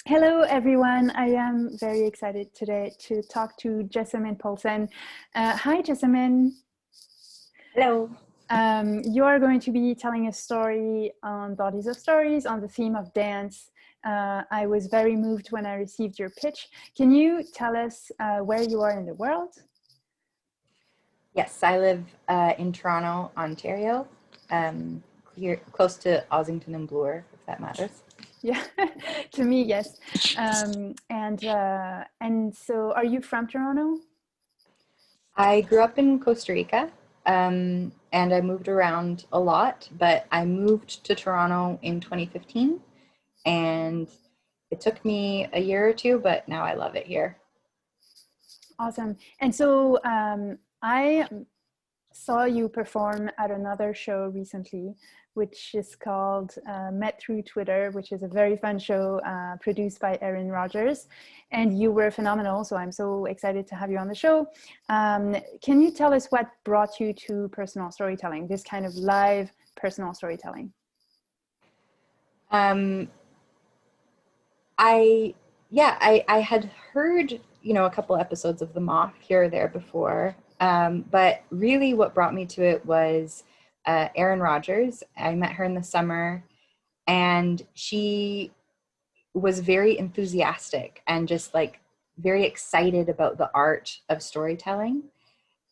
Hello, everyone. I am very excited today to talk to Jessa and Polson. Hi, Jessa. Hello. You are going to be telling a story on Bodies of Stories on the theme of dance. I was very moved when I received your pitch. Can you tell us where you are in the world? Yes, I live in Toronto, Ontario, here close to Ossington and Bloor, if that matters. Yeah, to me, yes. And so, are you from Toronto? I grew up in Costa Rica, and I moved around a lot, but I moved to Toronto in 2015, and it took me a year or two, but now I love it here. Awesome. And so, I saw you perform at another show recently, which is called Met Through Twitter, which is a very fun show produced by Erin Rogers. And you were phenomenal, so I'm so excited to have you on the show. Can you tell us what brought you to personal storytelling, this kind of live personal storytelling? Um, I had heard, a couple episodes of The Moth here or there before. But really what brought me to it was Erin Rogers. I met her in the summer, and she was very enthusiastic and just like very excited about the art of storytelling.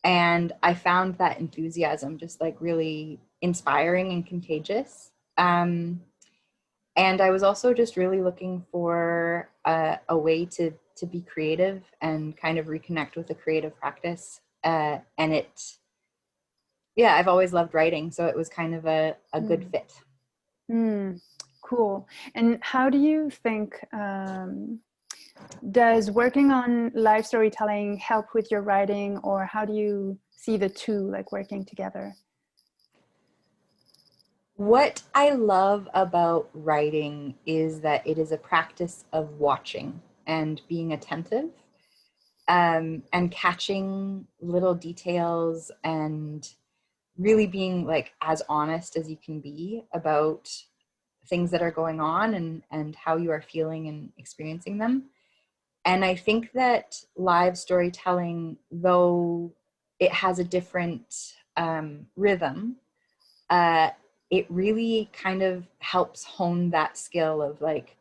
And I found that enthusiasm just like really inspiring and contagious. And I was also just really looking for a way to be creative and kind of reconnect with a creative practice. And I've always loved writing, so it was kind of a good fit. Cool. And how do you think does working on live storytelling help with your writing, or how do you see the two like working together? What I love about writing is that it is a practice of watching and being attentive, and catching little details and really being like as honest as you can be about things that are going on and how you are feeling and experiencing them. And I think that live storytelling, though it has a different rhythm, uh, it really kind of helps hone that skill of like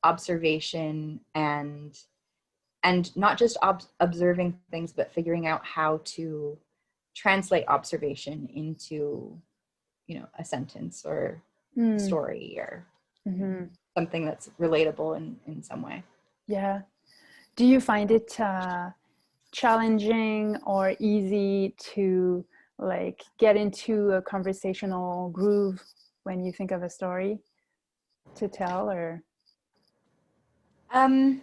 observation and not just observing things, but figuring out how to translate observation into, a sentence or story or something that's relatable in some way. Yeah. Do you find it challenging or easy to like get into a conversational groove when you think of a story to tell, or? Um,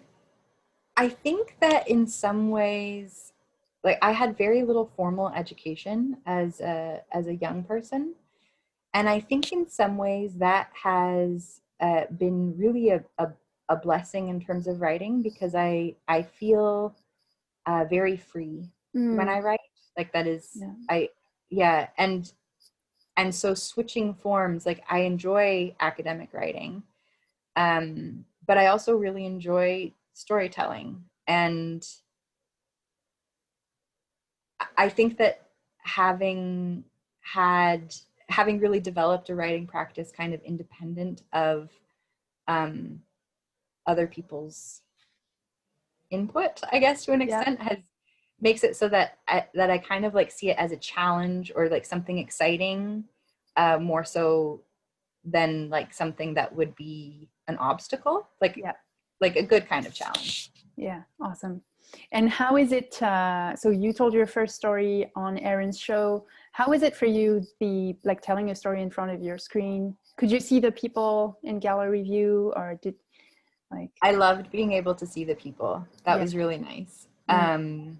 I think that in some ways, like I had very little formal education as a young person, and I think in some ways that has been really a blessing in terms of writing, because I feel very free when I write. Like that is Yeah. I yeah and so switching forms, like I enjoy academic writing, but I also really enjoy storytelling. And I think that having had having really developed a writing practice kind of independent of um, other people's input, I guess to an Yeah. extent, has makes it so that I kind of like see it as a challenge or like something exciting, more so than like something that would be an obstacle, Yeah. like a good kind of challenge. Yeah. Awesome. And how is it? So you told your first story on Erin's show. How is it for you be like telling a story in front of your screen? Could you see the people in gallery view, or did like? I loved being able to see the people. That Yeah. was really nice. Mm.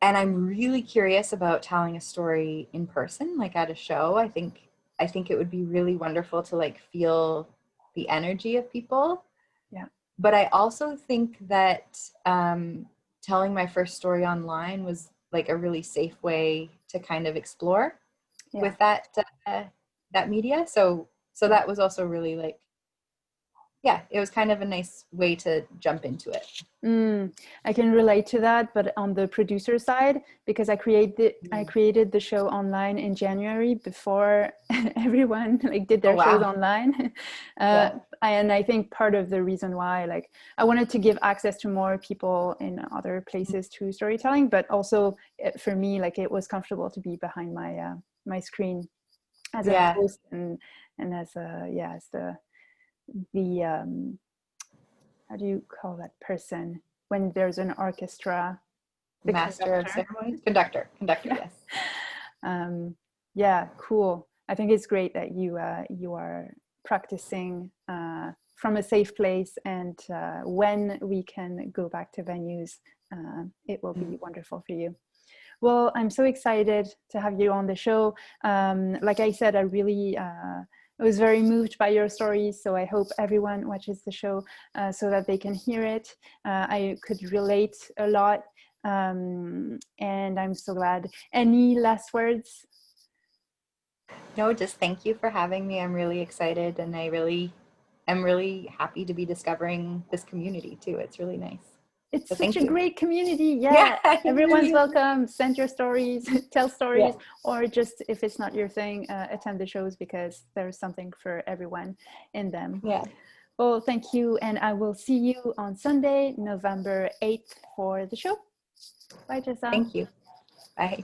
And I'm really curious about telling a story in person, like at a show. I think it would be really wonderful to like feel the energy of people. Yeah. But I also think that telling my first story online was like a really safe way to kind of explore Yeah. with that media. So Yeah. that was also really like yeah, it was kind of a nice way to jump into it. I can relate to that, but on the producer side, because I created the show online in January before everyone like did their shows online. And I think part of the reason why, like, I wanted to give access to more people in other places to storytelling, but also for me, like, it was comfortable to be behind my my screen as a host and as a as the how do you call that person when there's an orchestra? The Master of ceremonies? Conductor, yes. Yeah, cool. I think it's great that you are practicing from a safe place, and when we can go back to venues, it will be wonderful for you. Well, I'm so excited to have you on the show. Like I said, I was very moved by your stories, so I hope everyone watches the show so that they can hear it. I could relate a lot, and I'm so glad. Any last words? No, just thank you for having me. I'm really excited, and I'm really happy to be discovering this community too. It's really nice. It's such a great community. Everyone's welcome. Send your stories, tell stories, or just if it's not your thing, attend the shows, because there's something for everyone in them. Well, thank you, and I will see you on Sunday, November 8th for the show. Bye, Jessa. Thank you. Bye.